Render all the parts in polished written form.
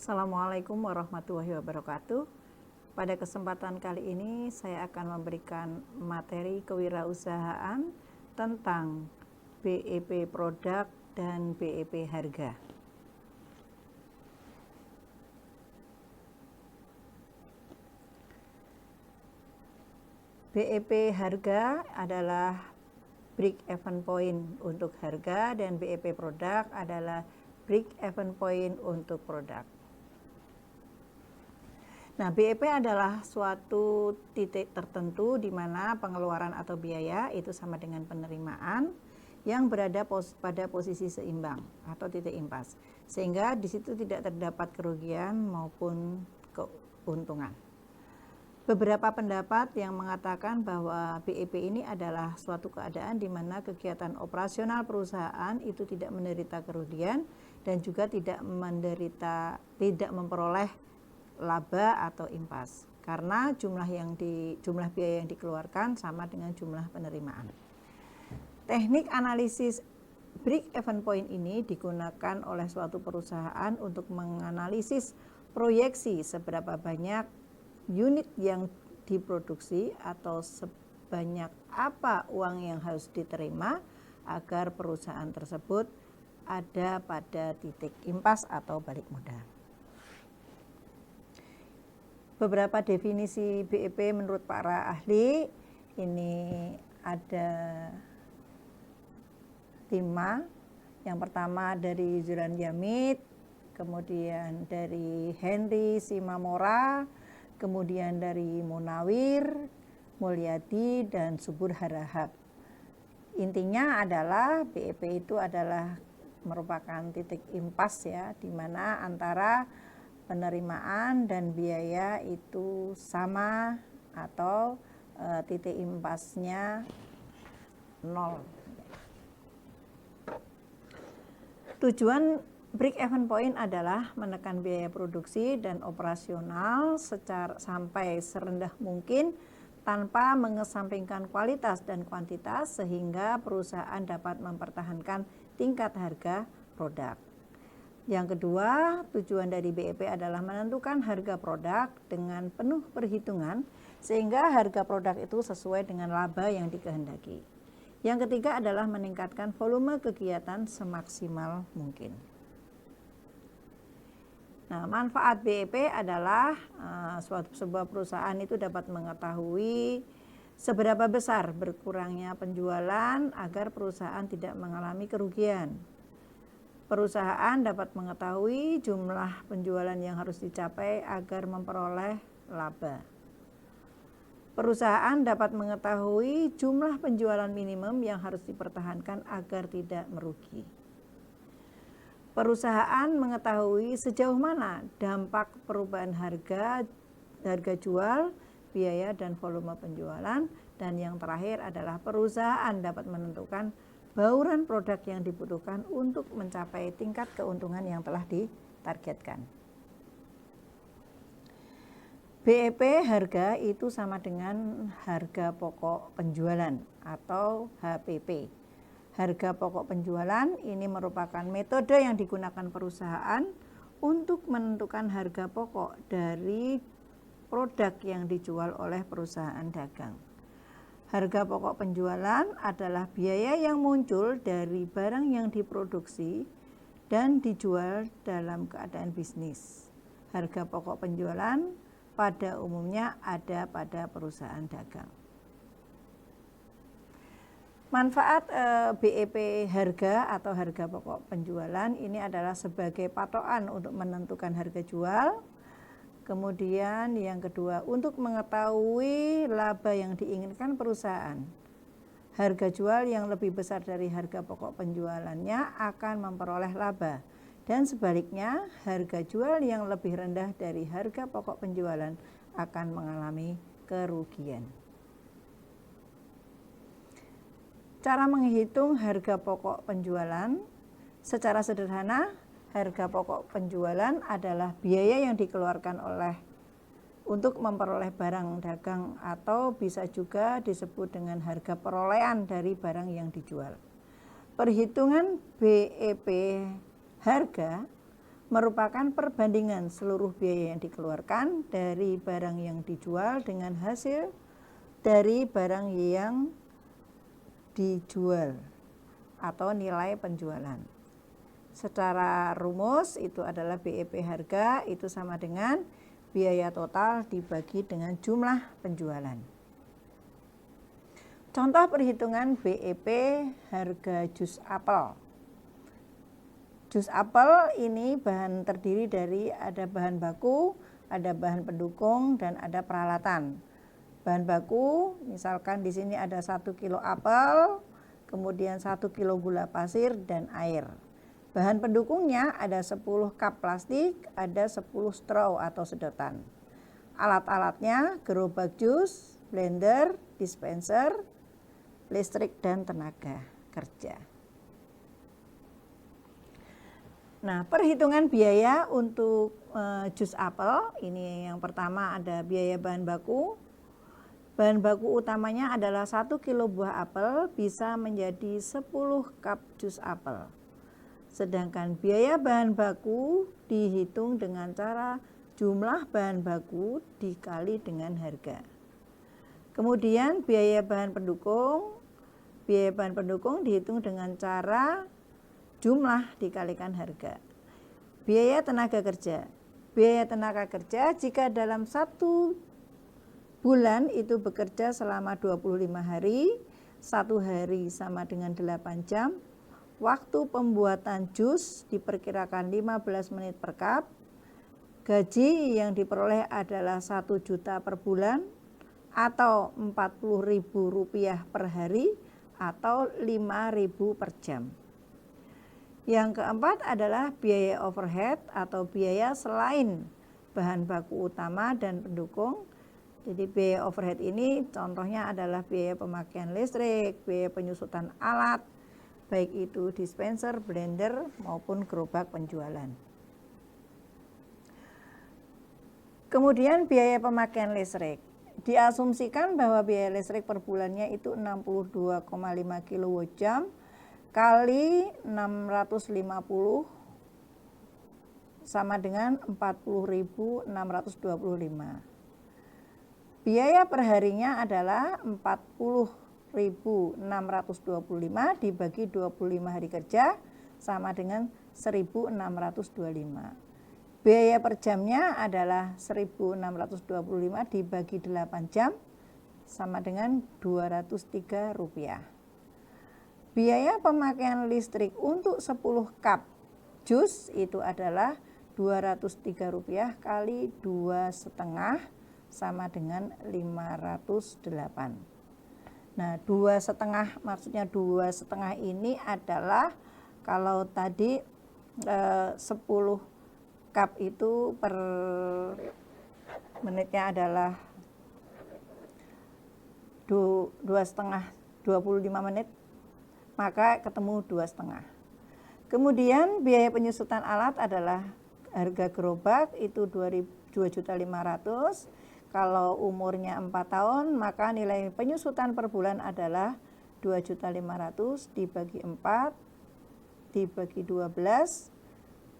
Assalamualaikum warahmatullahi wabarakatuh. Pada kesempatan kali ini saya akan memberikan materi kewirausahaan tentang BEP produk dan BEP harga. BEP harga adalah break even point untuk harga dan BEP produk adalah break even point untuk produk. Nah, BEP adalah suatu titik tertentu di mana pengeluaran atau biaya itu sama dengan penerimaan yang berada pada posisi seimbang atau titik impas, sehingga di situ tidak terdapat kerugian maupun keuntungan. Beberapa pendapat yang mengatakan bahwa BEP ini adalah suatu keadaan di mana kegiatan operasional perusahaan itu tidak menderita kerugian dan juga tidak memperoleh laba atau impas karena jumlah biaya yang dikeluarkan sama dengan jumlah penerimaan. Teknik analisis break even point ini digunakan oleh suatu perusahaan untuk menganalisis proyeksi seberapa banyak unit yang diproduksi atau sebanyak apa uang yang harus diterima agar perusahaan tersebut ada pada titik impas atau balik modal. Beberapa definisi BEP menurut para ahli ini ada 5. Yang pertama dari Zuran Yamit, kemudian dari Henry Simamora, kemudian dari Munawir, Mulyadi, dan Subur Harahap. Intinya adalah BEP itu adalah merupakan titik impas ya, di mana antara penerimaan dan biaya itu sama atau titik impasnya 0. Tujuan break even point adalah menekan biaya produksi dan operasional sampai serendah mungkin tanpa mengesampingkan kualitas dan kuantitas sehingga perusahaan dapat mempertahankan tingkat harga produk. Yang kedua, tujuan dari BEP adalah menentukan harga produk dengan penuh perhitungan sehingga harga produk itu sesuai dengan laba yang dikehendaki. Yang ketiga adalah meningkatkan volume kegiatan semaksimal mungkin. Nah, manfaat BEP adalah sebuah perusahaan itu dapat mengetahui seberapa besar berkurangnya penjualan agar perusahaan tidak mengalami kerugian. Perusahaan dapat mengetahui jumlah penjualan yang harus dicapai agar memperoleh laba. Perusahaan dapat mengetahui jumlah penjualan minimum yang harus dipertahankan agar tidak merugi. Perusahaan mengetahui sejauh mana dampak perubahan harga jual, biaya, dan volume penjualan. Dan yang terakhir adalah perusahaan dapat menentukan bauran produk yang dibutuhkan untuk mencapai tingkat keuntungan yang telah ditargetkan. BEP harga itu sama dengan harga pokok penjualan atau HPP. Harga pokok penjualan ini merupakan metode yang digunakan perusahaan untuk menentukan harga pokok dari produk yang dijual oleh perusahaan dagang. Harga pokok penjualan adalah biaya yang muncul dari barang yang diproduksi dan dijual dalam keadaan bisnis. Harga pokok penjualan pada umumnya ada pada perusahaan dagang. Manfaat BEP harga atau harga pokok penjualan ini adalah sebagai patokan untuk menentukan harga jual. Kemudian yang kedua, untuk mengetahui laba yang diinginkan perusahaan. Harga jual yang lebih besar dari harga pokok penjualannya akan memperoleh laba. Dan sebaliknya, harga jual yang lebih rendah dari harga pokok penjualan akan mengalami kerugian. Cara menghitung harga pokok penjualan secara sederhana. Harga pokok penjualan adalah biaya yang dikeluarkan untuk memperoleh barang dagang atau bisa juga disebut dengan harga perolehan dari barang yang dijual. Perhitungan BEP harga merupakan perbandingan seluruh biaya yang dikeluarkan dari barang yang dijual dengan hasil dari barang yang dijual atau nilai penjualan. Secara rumus itu adalah BEP harga itu sama dengan biaya total dibagi dengan jumlah penjualan. Contoh perhitungan BEP harga jus apel. Jus apel ini bahan terdiri dari ada bahan baku, ada bahan pendukung, dan ada peralatan. Bahan baku, misalkan di sini ada 1 kilo apel, kemudian 1 kilo gula pasir, dan air. Bahan pendukungnya ada 10 cup plastik, ada 10 straw atau sedotan. Alat-alatnya gerobak jus, blender, dispenser, listrik, dan tenaga kerja. Nah, perhitungan biaya untuk jus apel, ini yang pertama ada biaya bahan baku. Bahan baku utamanya adalah 1 kilo buah apel bisa menjadi 10 cup jus apel. Sedangkan biaya bahan baku dihitung dengan cara jumlah bahan baku dikali dengan harga. Kemudian biaya bahan pendukung dihitung dengan cara jumlah dikalikan harga. Biaya tenaga kerja. Biaya tenaga kerja jika dalam 1 bulan itu bekerja selama 25 hari, 1 hari sama dengan 8 jam. Waktu pembuatan jus diperkirakan 15 menit per cup. Gaji yang diperoleh adalah 1 juta per bulan atau Rp40.000 per hari atau Rp5.000 per jam. Yang keempat adalah biaya overhead atau biaya selain bahan baku utama dan pendukung. Jadi biaya overhead ini contohnya adalah biaya pemakaian listrik, biaya penyusutan alat, baik itu dispenser, blender, maupun gerobak penjualan. Kemudian biaya pemakaian listrik. Diasumsikan bahwa biaya listrik per bulannya itu 62,5 kWh kali 650 sama dengan 40.625. Biaya perharinya adalah 40.625 dibagi 25 hari kerja sama dengan 1.625. Biaya per jamnya adalah 1.625 dibagi 8 jam sama dengan Rp203. Biaya pemakaian listrik untuk 10 cup jus itu adalah Rp203 kali 2,5 sama dengan 508. Nah, 2,5 maksudnya 2,5 ini adalah kalau tadi 10 cup itu per menitnya adalah 2,5 25 menit, maka ketemu 2,5. Kemudian biaya penyusutan alat adalah harga gerobak itu 2.500.000. Kalau umurnya 4 tahun, maka nilai penyusutan per bulan adalah 2.500.000 dibagi 4 dibagi 12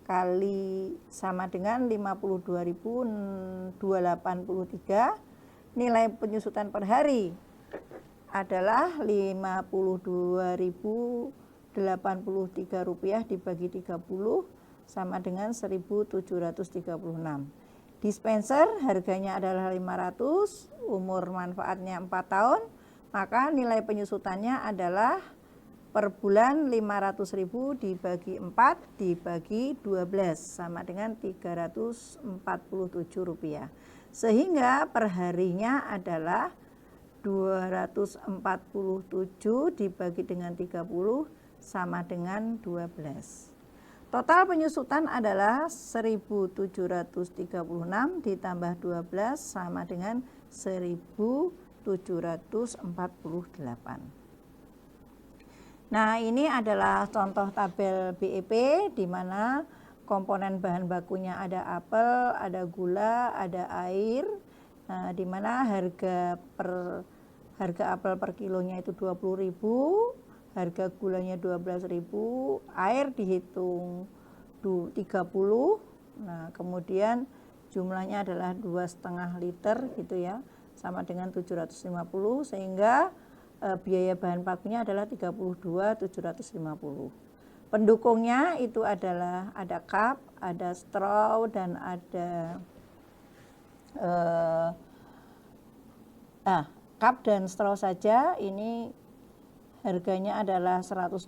kali sama dengan 52.283. Nilai penyusutan per hari adalah Rp52.083 dibagi 30 sama dengan 1.736. Dispenser harganya adalah 500, umur manfaatnya 4 tahun, maka nilai penyusutannya adalah per bulan 500.000 dibagi 4 dibagi 12 sama dengan Rp347. Sehingga perharinya adalah 247 dibagi dengan 30 sama dengan 12. Total penyusutan adalah 1.736 ditambah 12 sama dengan 1.748. Nah, ini adalah contoh tabel BEP di mana komponen bahan bakunya ada apel, ada gula, ada air. Nah, di mana harga apel per kilonya itu 20.000, harga gulanya 12.000, air dihitung 30. Nah, kemudian jumlahnya adalah 2,5 liter gitu ya, sama dengan 750, sehingga biaya bahan bakunya adalah 32.750. Pendukungnya itu adalah ada cup, ada straw, dan ada cup dan straw saja ini harganya adalah 125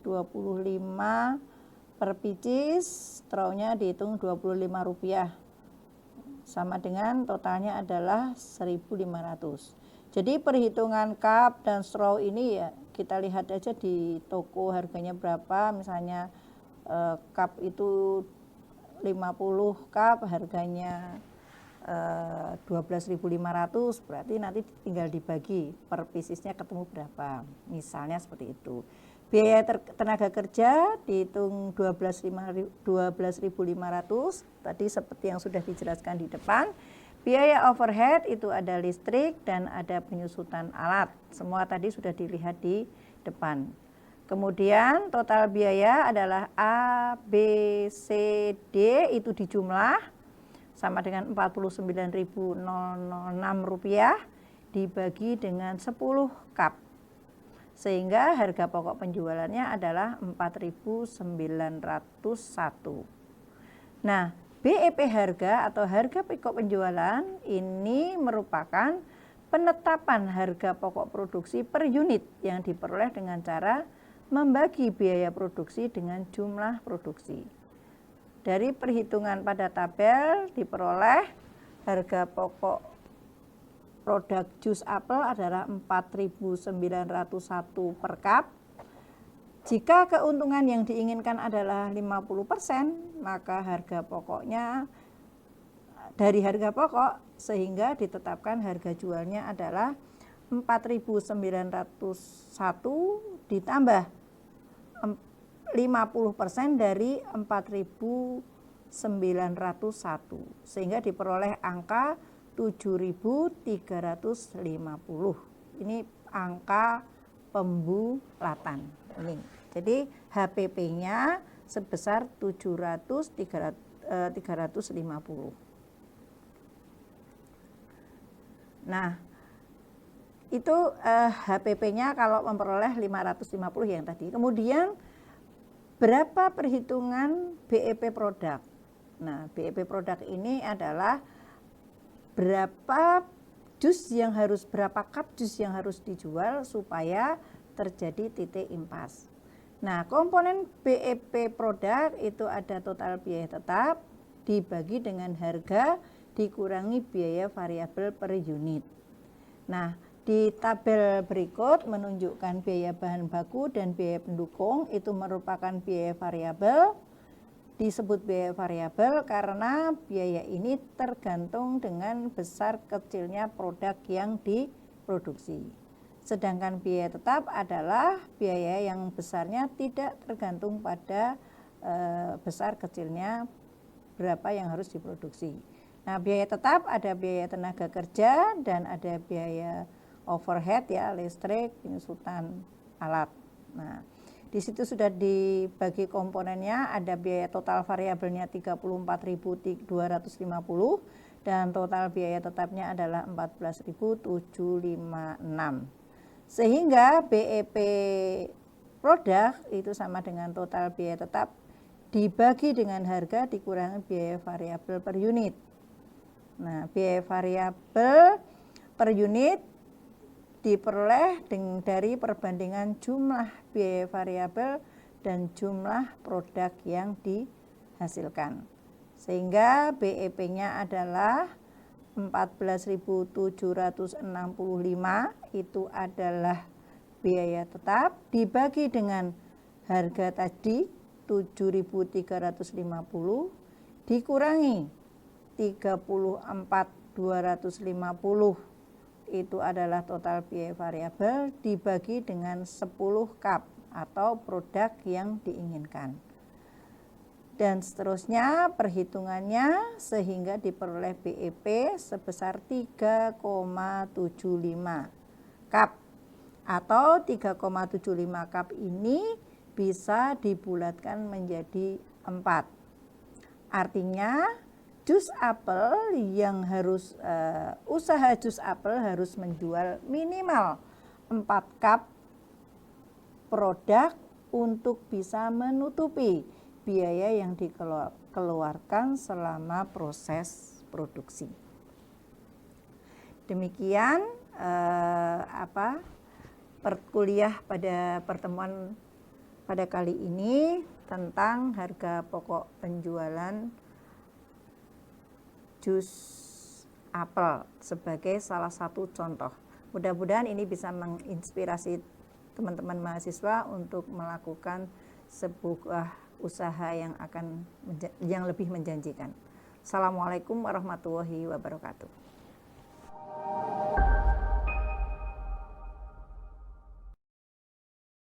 per pieces, strawnya dihitung Rp25, sama dengan totalnya adalah 1.500. Jadi perhitungan cup dan straw ini ya kita lihat aja di toko harganya berapa, misalnya cup itu 50 cup harganya 12.500, berarti nanti tinggal dibagi per piecesnya ketemu berapa, misalnya seperti itu. Biaya tenaga kerja dihitung 12.500 tadi seperti yang sudah dijelaskan di depan. Biaya overhead itu ada listrik dan ada penyusutan alat, semua tadi sudah dilihat di depan. Kemudian total biaya adalah A, B, C, D itu dijumlah sama dengan Rp49.006 dibagi dengan 10 cup, sehingga harga pokok penjualannya adalah 4.901. Nah, BEP harga atau harga pokok penjualan ini merupakan penetapan harga pokok produksi per unit yang diperoleh dengan cara membagi biaya produksi dengan jumlah produksi. Dari perhitungan pada tabel diperoleh harga pokok produk jus apel adalah 4.901 per cup. Jika keuntungan yang diinginkan adalah 50%, maka harga pokoknya dari harga pokok sehingga ditetapkan harga jualnya adalah 4.901 ditambah 50% dari 4.901 sehingga diperoleh angka 7.350. Ini angka pembulatan ini. Jadi HPP-nya sebesar 350. Nah, itu HPP-nya kalau memperoleh 550 yang tadi. Kemudian berapa perhitungan BEP produk? Nah, BEP produk ini adalah berapa berapa cup jus yang harus dijual supaya terjadi titik impas. Nah, komponen BEP produk itu ada total biaya tetap dibagi dengan harga dikurangi biaya variabel per unit. Nah, di tabel berikut menunjukkan biaya bahan baku dan biaya pendukung itu merupakan biaya variabel. Disebut biaya variabel karena biaya ini tergantung dengan besar kecilnya produk yang diproduksi. Sedangkan biaya tetap adalah biaya yang besarnya tidak tergantung pada besar kecilnya berapa yang harus diproduksi. Nah, biaya tetap ada biaya tenaga kerja dan ada biaya overhead ya, listrik, penyusutan alat. Nah, di situ sudah dibagi komponennya, ada biaya total variabelnya 34.250 dan total biaya tetapnya adalah 14.756. Sehingga BEP produk itu sama dengan total biaya tetap dibagi dengan harga dikurangi biaya variabel per unit. Nah, biaya variabel per unit diperoleh dari perbandingan jumlah biaya variabel dan jumlah produk yang dihasilkan. Sehingga BEP-nya adalah 14.765 itu adalah biaya tetap dibagi dengan harga tadi 7.350 dikurangi 34.250 itu adalah total biaya variabel dibagi dengan 10 cup atau produk yang diinginkan. Dan seterusnya perhitungannya sehingga diperoleh BEP sebesar 3,75 cup atau 3,75 cup ini bisa dibulatkan menjadi 4. Artinya jus apel yang harus usaha jus apel harus menjual minimal 4 cup produk untuk bisa menutupi biaya yang dikeluarkan selama proses produksi. Demikian perkuliah pada pertemuan pada kali ini tentang harga pokok penjualan jus apel sebagai salah satu contoh. Mudah-mudahan ini bisa menginspirasi teman-teman mahasiswa untuk melakukan sebuah usaha yang lebih menjanjikan. Assalamualaikum warahmatullahi wabarakatuh.